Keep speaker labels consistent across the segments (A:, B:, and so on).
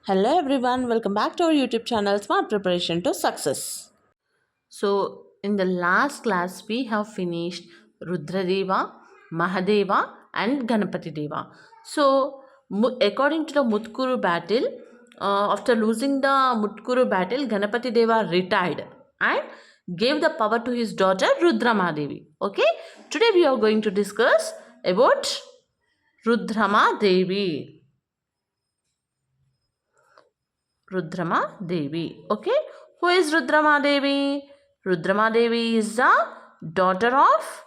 A: Hello everyone, welcome back to our YouTube channel Smart Preparation to Success. So, in the last class, we have finished Rudradeva, Mahadeva, and Ganapati Deva. So, according to the Mutkuru battle, after losing the Mutkuru battle, Ganapati Deva retired and gave the power to his daughter Rudramadevi. Okay, today we are going to discuss about Rudramadevi. Rudramadevi. Okay, who is Rudramadevi? Rudramadevi is the daughter of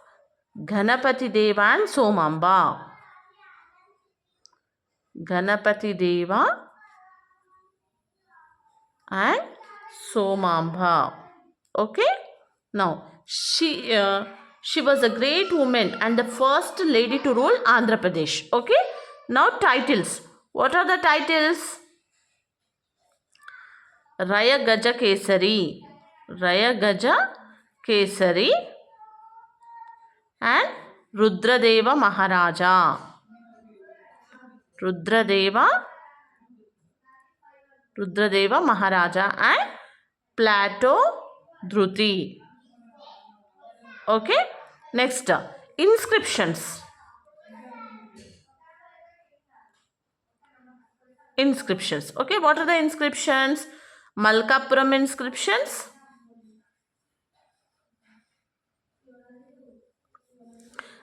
A: Ganapati Deva and Somamba. Ganapati Deva and Somamba. Okay, now she was a great woman and the first lady to rule Andhra Pradesh. Okay, now titles. What are the titles? Raya Gaja Kesari, Raya Gaja Kesari and Rudradeva Maharaja. Rudradeva Maharaja and Plato Dhruti. Okay, next inscriptions. Inscriptions. Okay, what are the inscriptions? Malkapuram inscriptions,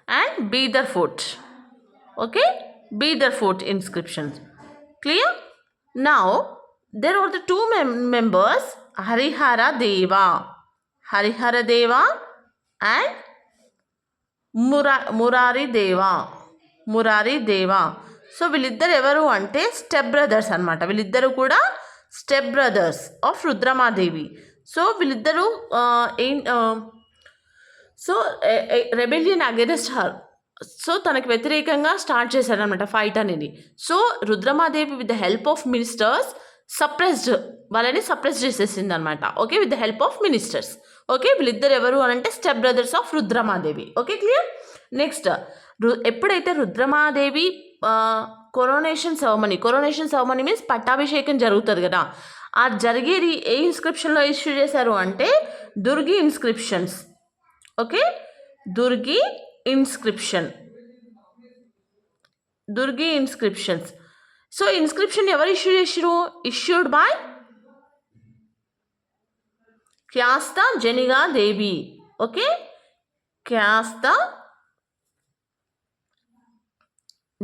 A: and Bidar Fort. Okay, Bidar Fort inscriptions. Clear? Now, there are the two members, Harihara Deva and Murari Deva. So వీళ్ళిద్దరు ఎవరు అంటే step brothers అనమాట. వీళ్ళిద్దరు కూడా step brothers of Rudramadevi. So వీళ్ళిద్దరూ rebellion against her. So తనకు వ్యతిరేకంగా start చేశారనమాట ఫైట్ అనేది. So Rudramadevi with the help of ministers వాళ్ళని సప్రెస్ చేసేసింది అనమాట. Okay, with the help of ministers. Okay, వీళ్ళిద్దరు ఎవరు అని అంటే step brothers of Rudramadevi. Okay, clear? Next, ఎప్పుడైతే రుద్రమాదేవి కొరోనేషన్ సెరమనీ మీన్స్ పట్టాభిషేకం జరుగుతుంది కదా, ఆ జరిగేది ఏ ఇన్స్క్రిప్షన్లో ఇష్యూ చేశారు అంటే Durgi inscriptions. Okay, Durgi inscriptions. So inscription ఎవరు ఇష్యూ చేసిరు? Issued by Kayastha Janniga Devi. Okay, Kayastha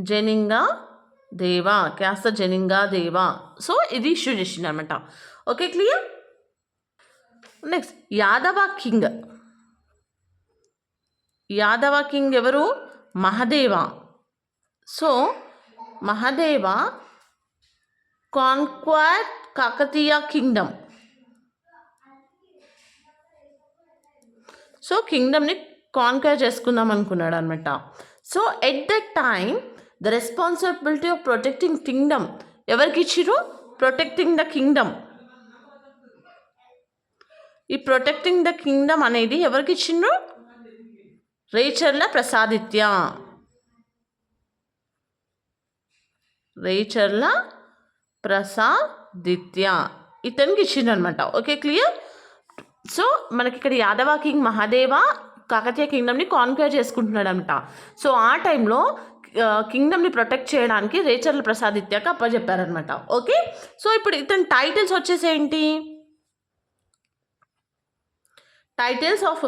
A: Janninga Deva. So ఇది ఇష్యూ చేసింది అనమాట. Okay, clear? Next, Yadava king ఎవరు? Mahadeva. So Mahadeva conquer Kakatiya kingdom. So కింగ్డమ్ని కాన్క్వైర్ చేసుకుందాం అనుకున్నాడు అనమాట. So at that time the responsibility of protecting kingdom ఎవరికి ఇచ్చిరు? Protecting the kingdom. ఈ ప్రొటెక్టింగ్ ద కింగ్డమ్ అనేది ఎవరికి ఇచ్చిండ్రు? రేచర్ల ప్రసాదిత్య. ఇతనికి ఇచ్చిండ్రు అనమాట. Okay, clear? సో మనకి ఇక్కడ యాదవ కింగ్ మహాదేవ కాకతీయ కింగ్డమ్ని కాన్క్వైర్ చేసుకుంటున్నాడు అనమాట. సో ఆ టైంలో కింగ్డమ్ని ప్రొటెక్ట్ చేయడానికి రేచర్ల ప్రసాదిత్యకు అప్పచెప్పారనమాట. ఓకే, సో ఇప్పుడు ఇతని టైటిల్స్ వచ్చేసేంటి? Titles of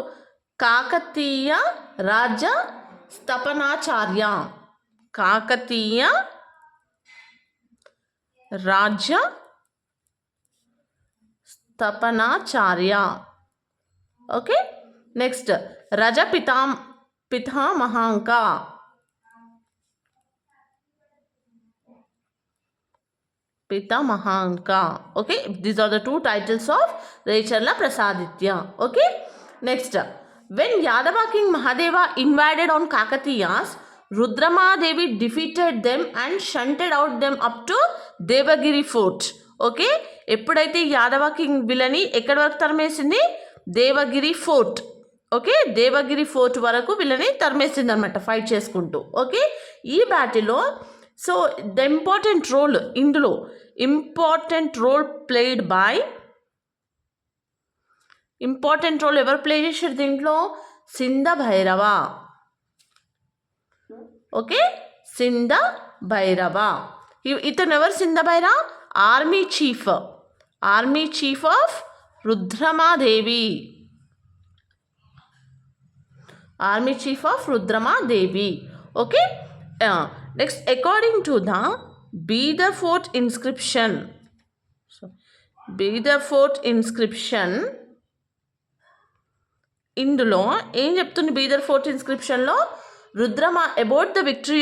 A: Kakatiya Rajya Sthapanacharya. Kakatiya Rajya Sthapanacharya. Okay, next, Raja Pitamahanka. Okay, these are the two titles of Recherla Prasaditya. Okay, next, when Yadava king Mahadeva invaded on Kakatiyas, Rudramadevi defeated them and shunted out them up to Devagiri fort. Okay, ఎప్పుడైతే Yadava king వీళ్ళని ఎక్కడి వరకు తరిమేసింది? Devagiri fort. Okay, Devagiri fort వరకు వీళ్ళని తరిమేసింది అనమాట fight చేసుకుంటూ. ఓకే, ఈ బ్యాటిల్లో సో ద ఇంపార్టెంట్ రోల్ ఇందులో ఇంపార్టెంట్ రోల్ ఎవరు ప్లే చేశారు దీంట్లో? సింధ భైరవ. ఓకే, సింధ భైరవ. ఇతను ఎవరు? Sindha Bhairava army chief of Rudramadevi. Okay, next according to the Bidar fort inscription ఇందులో ఏం చెప్తుంది? బీదర్ ఫోర్ట్ ఇన్స్క్రిప్షన్లో about the victory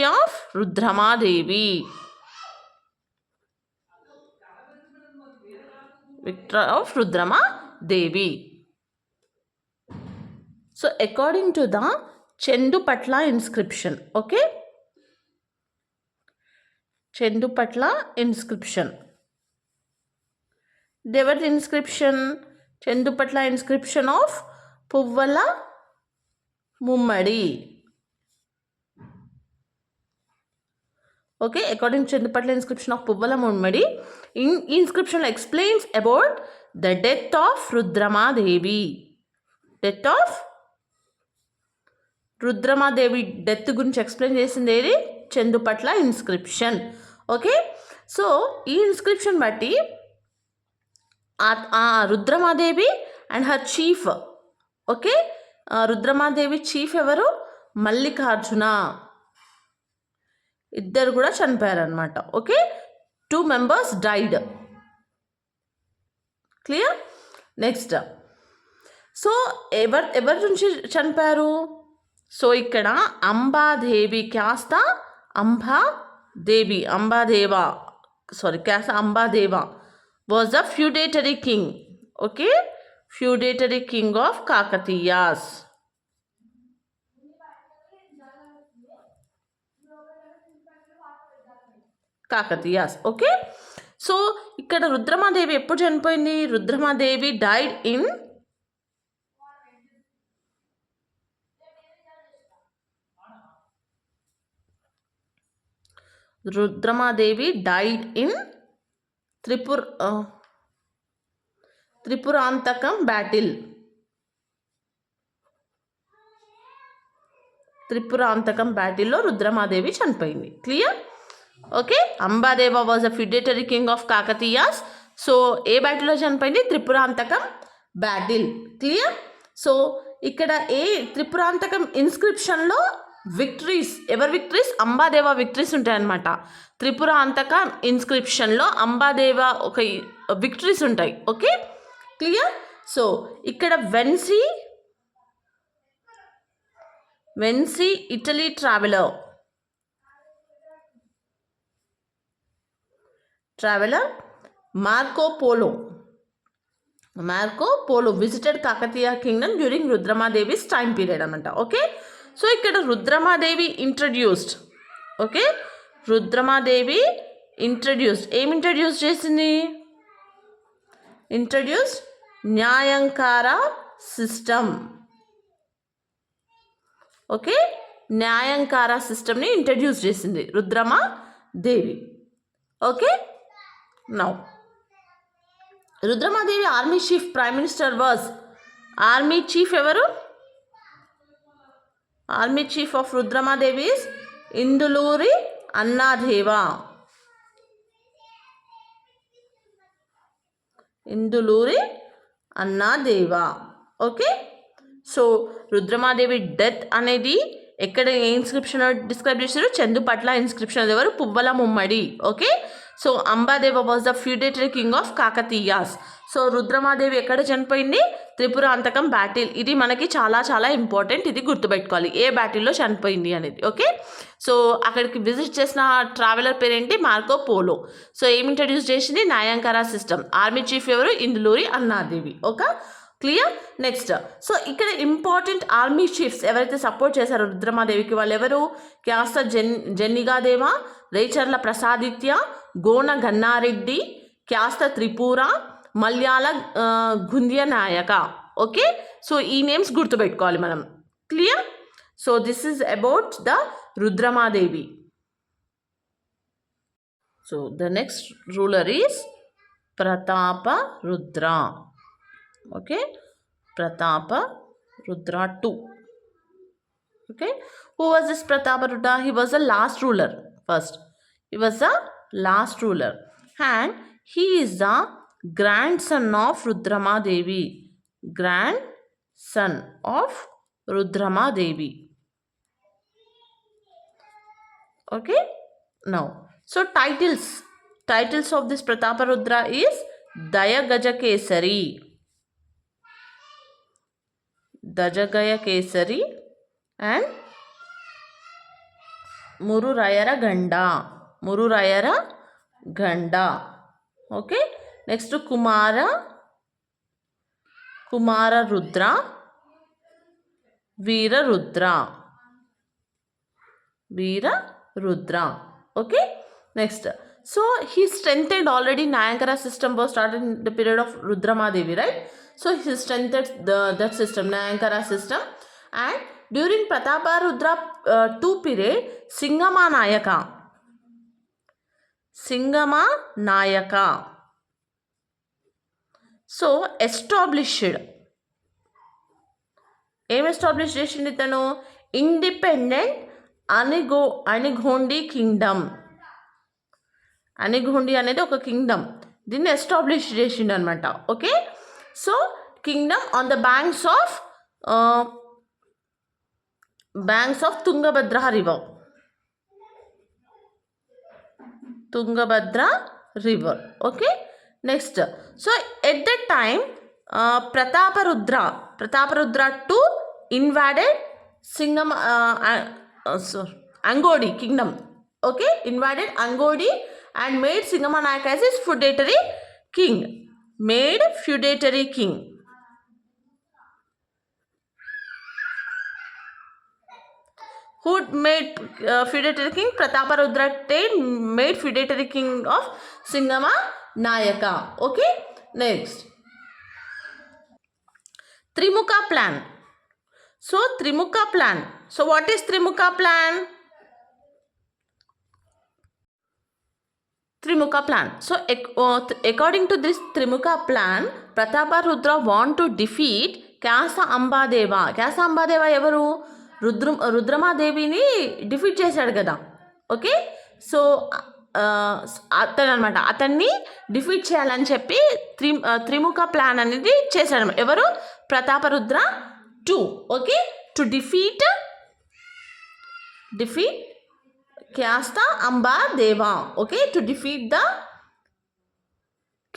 A: of Rudramadevi. So according to the Chandupatla inscription. Okay, Chandupatla inscription. ఎవరి inscription? Chandupatla inscription of Puvvula Mummadi. Okay, according to Chandupatla inscription of Puvvula Mummadi. Inscription explains about the death of Rudramadevi. Death గురించి explain చేసింది ఏది? Chandupatla inscription. Okay, so ఈ inscription బట్టి Rudramadevi and her chief. Okay, Rudramadevi chief ఎవరు? మల్లికార్జున. ఇద్దరు కూడా చనిపోయారనమాట. Okay, 2 members died. Clear? Next, so ఎవరి నుంచి చనిపోయారు? సో ఇక్కడ అంబాదేవి కాస్త Ambadeva was the feudatory king. Okay, feudatory king of Kakatiyas. Okay, so ఇక్కడ రుద్రమాదేవి ఎప్పుడు చనిపోయింది? Rudramadevi died in Tripurantakam battle. బ్యాటిల్లో రుద్రమాదేవి చనిపోయింది. Clear? Okay, Ambadeva was a feudatory king of Kakatiyas. So ఏ బ్యాటిల్లో చనిపోయింది? త్రిపురాంతకం బ్యాటిల్. క్లియర్? సో ఇక్కడ త్రిపురాంతకం ఇన్స్క్రిప్షన్లో విక్టరీస్, అంబాదేవ విక్టరీస్ ఉంటాయన్నమాట. త్రిపురాంతక ఇన్స్క్రిప్షన్లో అంబాదేవ ఒక విక్టరీస్ ఉంటాయి. Okay, clear? సో ఇక్కడ Venice Italy traveller Marco Polo visited Kakatiya kingdom during Rudramadevi's time period అనమాట. ఓకే, సో ఇక్కడ రుద్రమాదేవి ఇంట్రడ్యూస్డ్. ఓకే, ఏం ఇంట్రడ్యూస్ చేసింది? న్యాయంకార సిస్టమ్. ఓకే, న్యాయంకార సిస్టమ్ని ఇంట్రడ్యూస్ చేసింది Rudramadevi. Okay, now Rudramadevi army chief prime minister was. Army chief ఎవరు? Army chief of Rudramadevi is Induluri Annadeva. Okay, so Rudramadevi death అనేది ఎక్కడ ఏ ఇన్స్క్రిప్షన్ డిస్క్రైబ్ చేశారు? చందుపట్ల ఇన్స్క్రిప్షన్. ఎవరు? Puvvula Mummadi. Okay, so Ambadeva was the feudatory king of Kakatiyas. So Rudramadevi ఎక్కడ చనిపోయింది? త్రిపురాంతకం బ్యాటిల్. ఇది మనకి చాలా చాలా ఇంపార్టెంట్, ఇది గుర్తుపెట్టుకోవాలి ఏ బ్యాటిల్లో చనిపోయింది అనేది. ఓకే, సో అక్కడికి విజిట్ చేసిన ట్రావెలర్ పేరేంటి? Marco Polo. సో ఏమి ఇంట్రడ్యూస్ చేసింది? న్యాయంకార సిస్టమ్. ఆర్మీ చీఫ్ ఎవరు? Induluri Annadevi. Okay, clear? Next, so ఇక్కడ ఇంపార్టెంట్ ఆర్మీ చీఫ్స్ ఎవరైతే సపోర్ట్ చేశారో రుద్రమాదేవికి వాళ్ళు ఎవరు? క్యాస్త జన్నిగాదేవ, రేచర్ల ప్రసాదిత్య, గోన గన్నారెడ్డి, క్యాస్త త్రిపుర, మల్యాల గుంద్య నాయక. ఓకే. సో ఈ నేమ్స్ గుర్తుపెట్టుకోవాలి మనం. Clear? So this is about the Rudramadevi. So the next ruler is Prataparudra. Okay, Prataparudra 2. Okay, who was this Prataparudra? He was the last ruler first. He was the last ruler, and he is the grandson of Rudrama Devi. Grandson of Rudrama Devi. Okay, now so titles of this Prataparudra is Dayagaja Kesari, Dajagaya Kesari, and Mururayara Ganda. Okay, next to Kumara Rudra, Veera Rudra. Okay, next. So he strengthened already. Nayankara system was started in the period of Rudramadevi, right? So he strengthened that system, Nayankara system, and during Prataparudra 2 period, Singama Nayaka so established చేసింది తను? Independent అనిగోండి Kingdom. అనిగోండి అనేది ఒక Kingdom, దీన్ని establish చేసిండు అనమాట. Okay, so Kingdom on the banks of Tungabhadra river. Okay, next. So at that time Prataparudra 2 invaded Angodi kingdom. Okay, invaded Angodi and made Singamanayaka as his feudatory king. Who made feudatory king? Prataparudra made feudatory king of Singamanayaka. Okay, next. Trimukha plan. So Trimukha plan. So what is Trimukha plan? Trimukha plan. So according to this Trimukha plan, Prataparudra want to defeat Kyasa Ambadeva. Kyasa Ambadeva evaru? రుద్రమాదేవిని defeat చేశాడు కదా. Okay, so అతన్ని defeat చేయాలని చెప్పి త్రిముఖ plan అనేది చేశాడు. ఎవరు? Prataparudra 2. Okay, to defeat Kayastha Ambadeva. Okay, to defeat the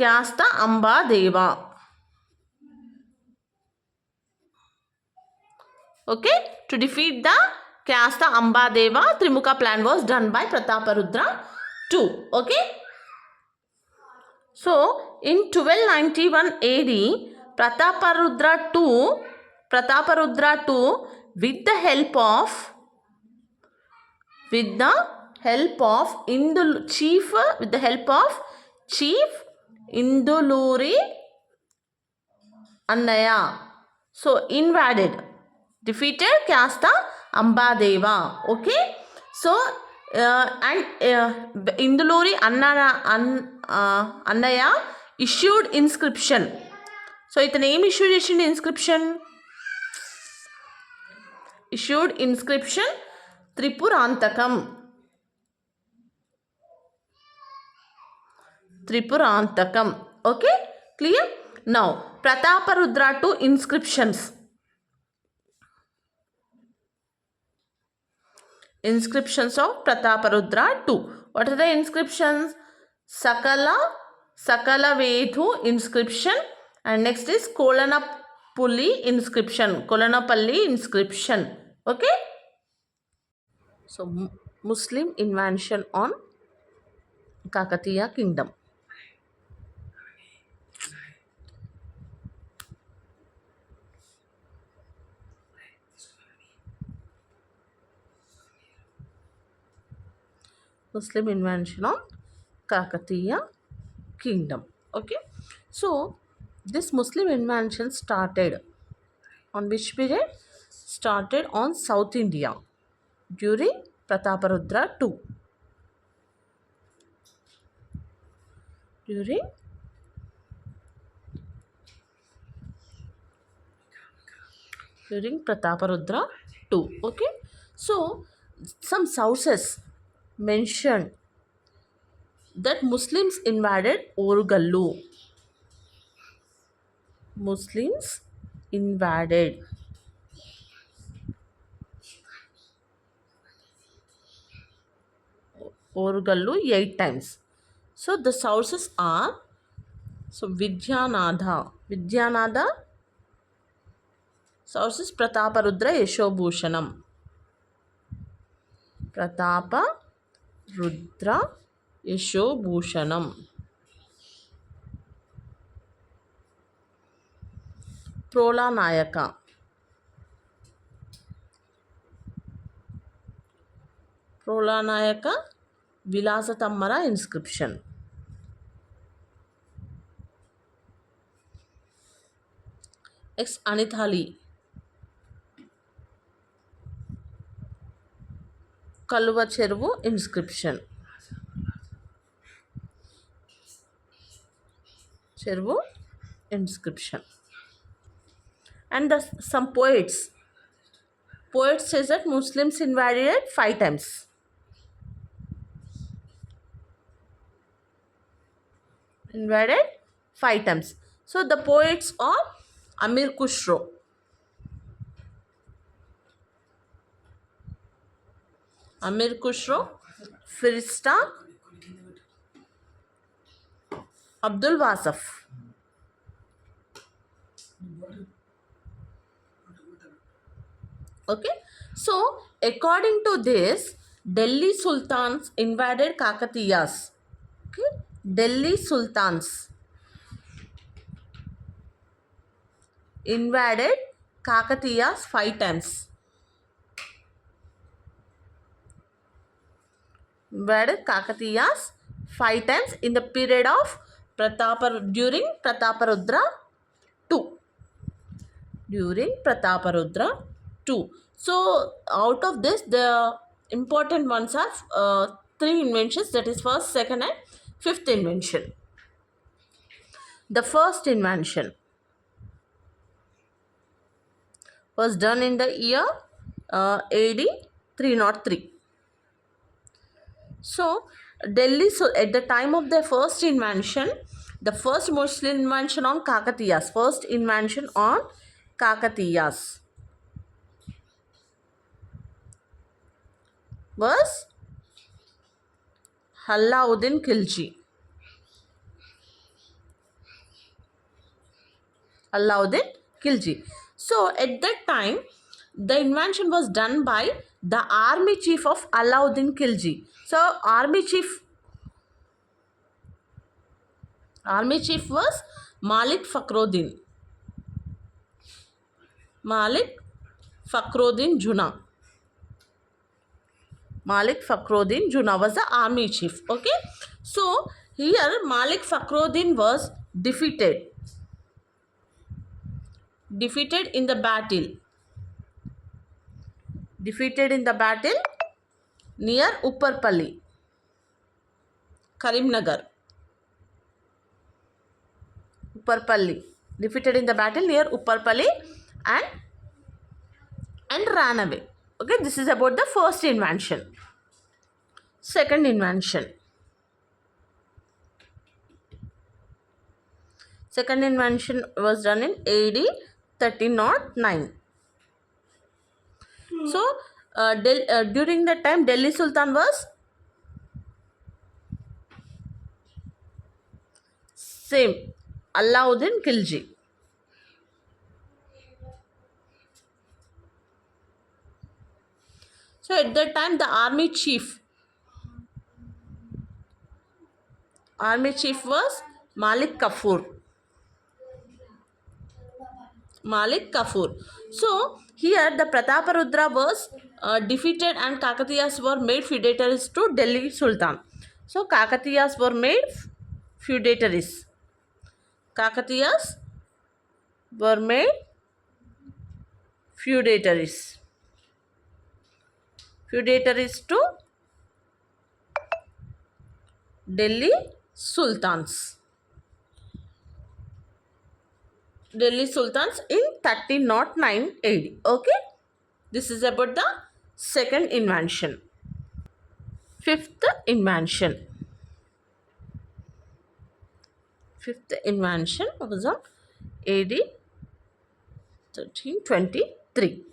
A: Kayastha Ambadeva. Okay, to defeat the Kyasta Ambadeva, Trimukha plan was done by Prataparudra 2. Okay, so in 1291 AD, Prataparudra 2 with the help of chief Induluri Annaya, so defeated Kyasta Ambadeva. Okay, so and Induluri Annaya issued inscription. So itane em issue chesindi issued inscription Tripurantakam. Okay, clear? Now Prataparudra 2 inscriptions of Prataparudra 2. What are the inscriptions? Sakala Vedhu inscription, and next is Kolanapalli inscription. Okay, so Muslim invasion on Kakatiya kingdom. Muslim invasion on Kakatiya kingdom. Okay, so This Muslim invasion started on which period? Started on South India during Prataparudra II. During Prataparudra II. Okay. So some sources mentioned that Muslims invaded Orugallu. Muslims invaded Orugallu 8 times. So the sources are Vidyanatha sources Prataparudra Yashobhushanam. Prataparudra Yashobhushanam. Prola Nayaka Vilasa Tammara inscription. Ex Anithali Kaluva Cheruvu inscription. Cheruvu inscription. And some poets says that Muslims invaded it 5 times. Invaded 5 times. So the poets are Amir Khusro, Firista, Abdul Wasaf. Okay. So according to this, Delhi Sultans invaded Kakatiyas. Okay. Delhi Sultans invaded Kakatiyas 5 times. Invaded Kakatiyas 5 times in the period of during Prataparudra II. During Prataparudra II. So out of this, the important ones are 3 inventions, that is first, second and fifth invention. The first invention was done in the year AD 303. So Delhi, so at the time of the first invention, the first Muslim invention on Kakatiyas, was Alauddin Khilji. So at that time, the invention was done by the army chief of Alauddin Khilji. So army chief was Malik Fakhruddin Jinnah. Malik Fakhruddin Jinnah was the army chief. Okay. So here Malik Fakhruddin was defeated in the battle. Near Upparpalli, Karimnagar. Defeated in the battle near Upparpalli and ran away. Okay, this is about the first invention. Second invention. Second invention was done in AD 1309. So during that time, Delhi Sultan was same, Alauddin Khilji. So at that time, the army chief was Malik Kafur. So here the Prataparudra was defeated and Kakatiyas were made feudatories to Delhi Sultan. So Kakatiyas were made feudatories. were made feudatories to Delhi Sultans. Delhi Sultans in 1309 AD. Okay, this is about the second invention. Fifth invention. Fifth invention was on AD 1323.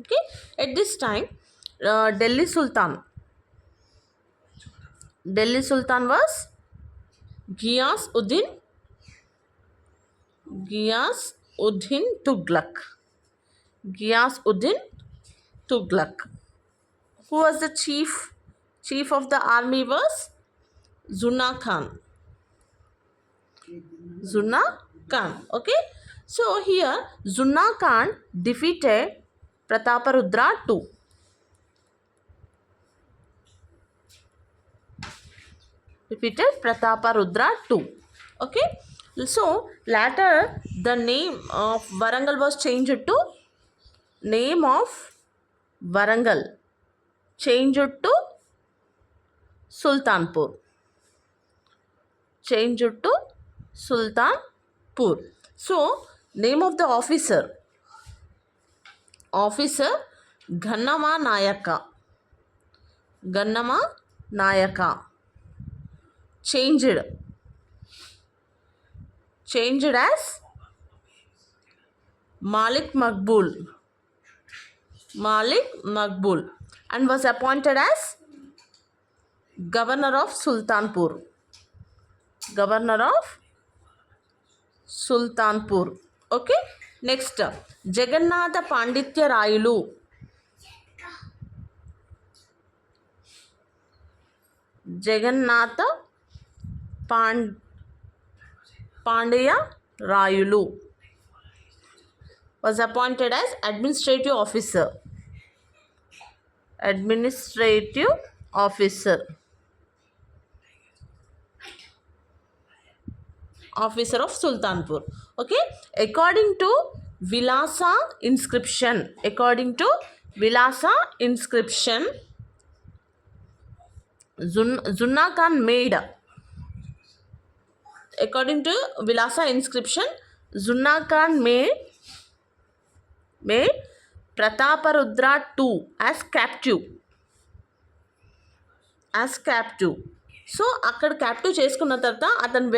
A: Okay, at this time, Delhi Sultan was Ghiyas-uddin Tughlaq. Ghiyas-uddin Tughlaq. Who was the chief? Chief of the army was Zuna Khan. Okay. So here Zuna Khan defeated Prataparudra II. Okay. So later the name of Varangal was changed to Sultanpur. So name of the officer Gannama Nayaka changed as Malik Maqbul and was appointed as Governor of Sultanpur. Okay. Next, Jagannatha Panditya Rayulu. Jagannatha Pandya Rayulu was appointed as administrative officer of Sultanpur. Okay, according to Vilasa inscription, Zuna Khan made Prataparudra II as captive. So అక్కడ captive చేసుకున్న తర్వాత అతను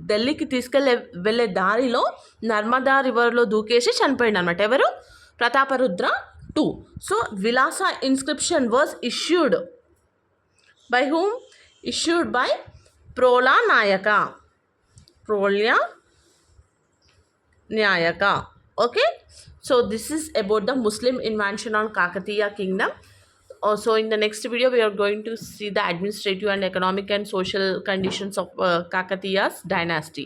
A: ఢిల్లీకి వెళ్ళే దారిలో నర్మదా రివర్లో దూకేసి చనిపోయింది అనమాట. ఎవరు? Prataparudra II. So Vilasa inscription was issued by whom? Issued by Prola Nayaka. Okay, so this is about the Muslim invention on Kakatiya kingdom. So in the next video we are going to see the administrative and economic and social conditions of Kakatiya's dynasty.